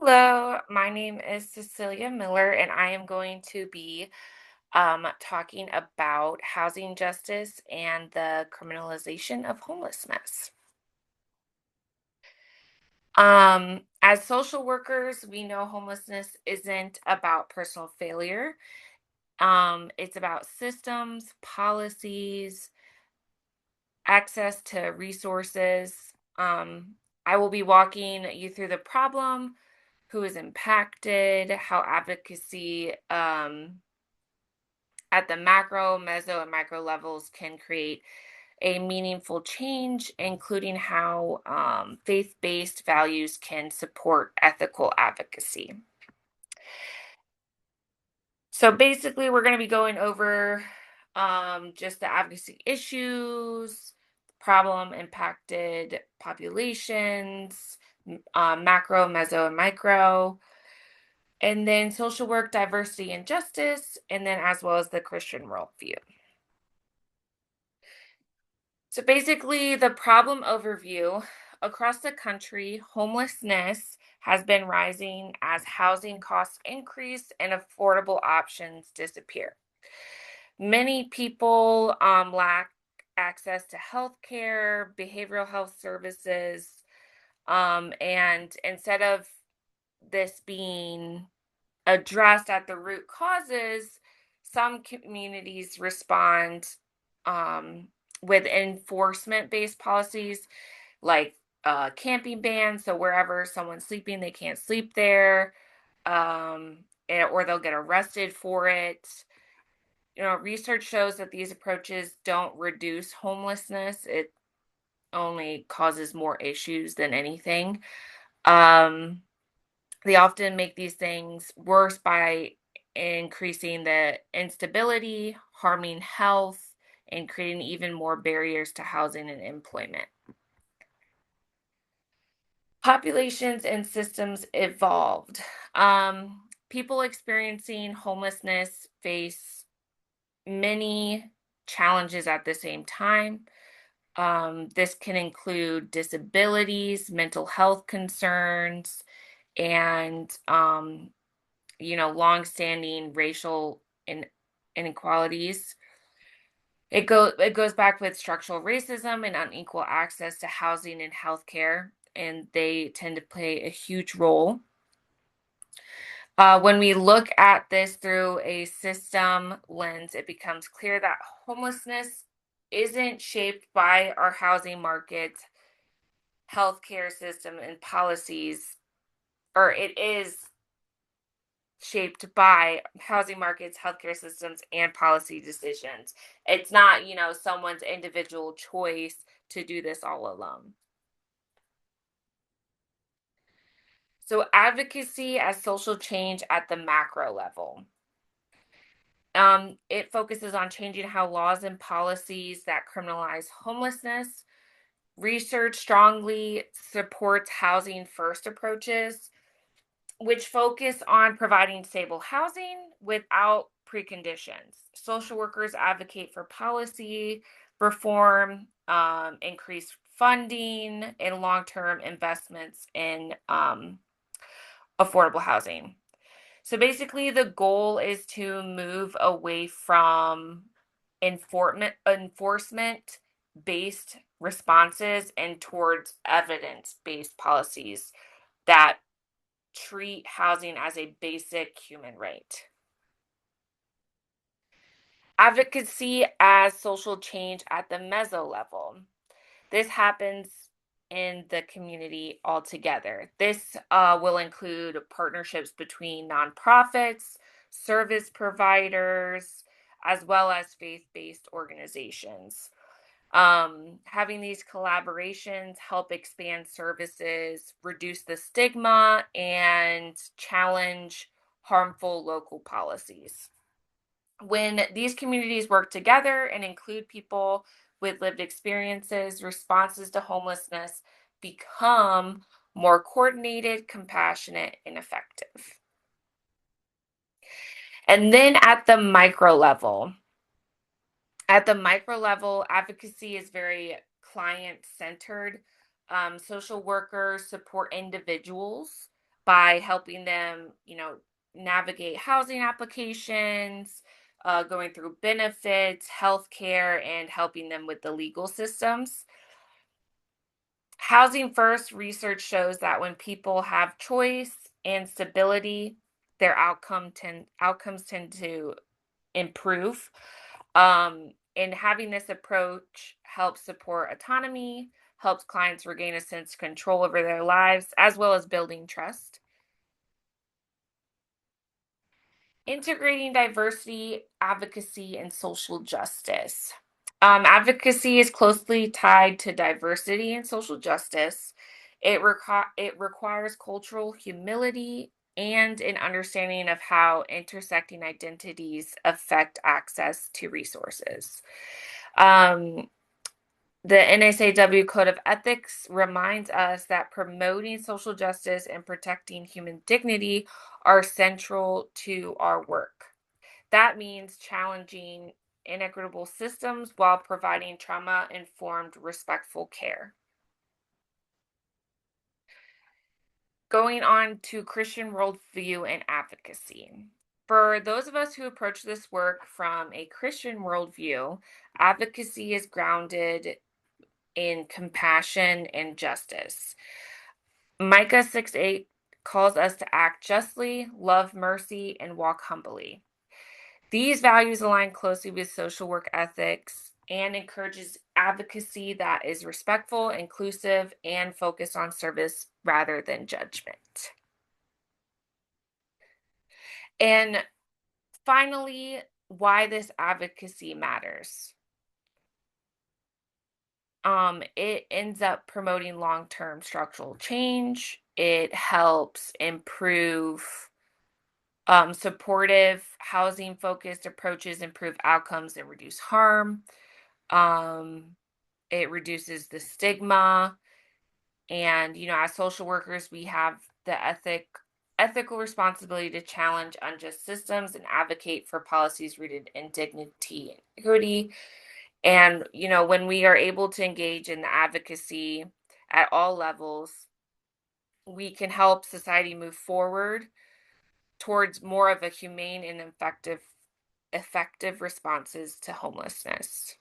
Hello, my name is Cecilia Miller, and I am going to be talking about housing justice and the criminalization of homelessness. As social workers, we know homelessness isn't about personal failure. It's about systems, policies, access to resources. Um, I will be walking you through the problem, who is impacted, how advocacy at the macro, meso, and micro levels can create a meaningful change, including how faith based values can support ethical advocacy. So, basically, we're going to be going over just the advocacy issues, problem impacted populations, macro, meso, and micro, and then social work, diversity, and justice, and then as well as the Christian worldview. So basically, the problem overview across the country, homelessness has been rising as housing costs increase and affordable options disappear. Many people lack access to health care, behavioral health services, and instead of this being addressed at the root causes, some communities respond um, with enforcement based policies like camping bans. So, wherever someone's sleeping, they can't sleep there, or they'll get arrested for it. Research shows that these approaches don't reduce homelessness, it only causes more issues than anything. Um, they often make these things worse by increasing the instability, harming health, and creating even more barriers to housing and employment. Populations and systems evolved. People experiencing homelessness face many challenges at the same time. This can include disabilities, mental health concerns, and longstanding racial inequalities. It goes back with structural racism and unequal access to housing and healthcare, and they tend to play a huge role. When we look at this through a system lens, it becomes clear that homelessness isn't shaped by our housing market, healthcare system, and policies, or it is shaped by housing markets, healthcare systems, and policy decisions. It's not, someone's individual choice to do this all alone. So, advocacy as social change at the macro level. It focuses on changing how laws and policies that criminalize homelessness. Research strongly supports housing first approaches, which focus on providing stable housing without preconditions. Social workers advocate for policy reform, increased funding, and long term investments in affordable housing. So basically, the goal is to move away from enforcement based responses and towards evidence based policies that treat housing as a basic human right. Advocacy as social change at the meso level. This happens in the community altogether. This will include partnerships between nonprofits, service providers, as well as faith based organizations. Having these collaborations help expand services, reduce the stigma, and challenge harmful local policies. When these communities work together and include people with lived experiences, responses to homelessness become more coordinated, compassionate, and effective. And then at the micro level, advocacy is very client centered. Social workers support individuals by helping them, navigate housing applications, going through benefits, healthcare, and helping them with the legal systems. Housing first research shows that when people have choice and stability, their outcomes tend to improve. And having this approach helps support autonomy, helps clients regain a sense of control over their lives, as well as building trust. Integrating diversity, advocacy, and social justice. Advocacy is closely tied to diversity and social justice. It requires cultural humility and an understanding of how intersecting identities affect access to resources. Um, the NSAW Code of Ethics reminds us that promoting social justice and protecting human dignity are central to our work. That means challenging inequitable systems while providing trauma informed, respectful care. Going on to Christian worldview and advocacy. For those of us who approach this work from a Christian worldview, advocacy is grounded in compassion and justice. Micah 6:8 calls us to act justly, love mercy, and walk humbly. These values align closely with social work ethics and encourages advocacy that is respectful, inclusive, and focused on service rather than judgment. And finally, why this advocacy matters. It ends up promoting long-term structural change. It helps improve supportive housing focused approaches, improve outcomes and reduce harm. Um, it reduces the stigma. And, as social workers, we have the ethical responsibility to challenge unjust systems and advocate for policies rooted in dignity and equity. And, when we are able to engage in the advocacy at all levels, we can help society move forward towards more of a humane and effective responses to homelessness.